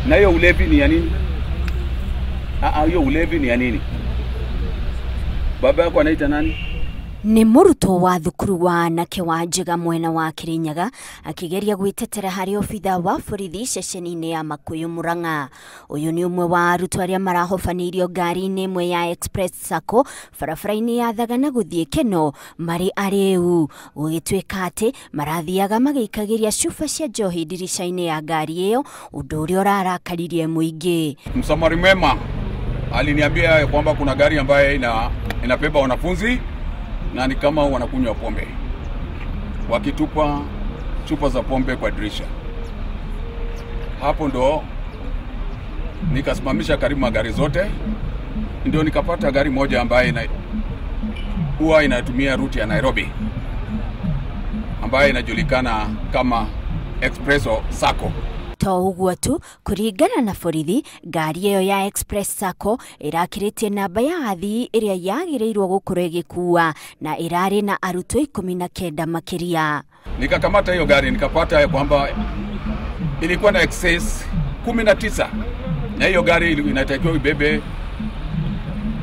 Na hiyo ulevi ni ya nini? Hiyo ulevi ni ya nini? Baba yako anaita nani? Ni Arutwo wa thukuru wa anake wa Njega mwena wa Kirinyaga akigeria gwitetera hari obitha wa borithi ceceni-ini ya Makuyu Murang'a. Uyu ni umwe wa arutwo aria marahobanirio ngari-ini imwe ya Express Sacco barabara-ini ya Thagana guthie Keno mari ariu, gugituika ati marathiaga magikagiria cuba cia njohi ndirica-ini ya ngari iyo, undu uria urarakaririe muingi. Msamari mwema aliniambia kwamba kuna gari ambaye inabeba wanafunzi na ni kama wanakunywa pombe, wakitupa chupa za pombe kwa dirisha. Hapo ndo nikasimamisha karibu magari zote, ndio nikapata gari moja ambaye huwa inatumia route ya Nairobi ambaye inajulikana kama Express Sacco. To uguo tu, kuringana na borithi, ngari iyo ya Express Sacco irakiritie namba ya athii iria yagirirwo gukorwo igikuua na irari na arutwo 19 makiria. Nikakamata hiyo gari nikapata kwamba ilikuwa na excess 19, na hiyo gari inatakiwa ibebe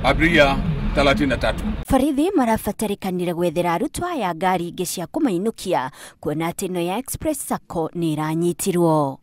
abiria 33. Borithi marabatarikanire gwethera arutwo ya ngari ingi cia kumainukia kuona ati ino ya Express Sacco ni iranyitirwo.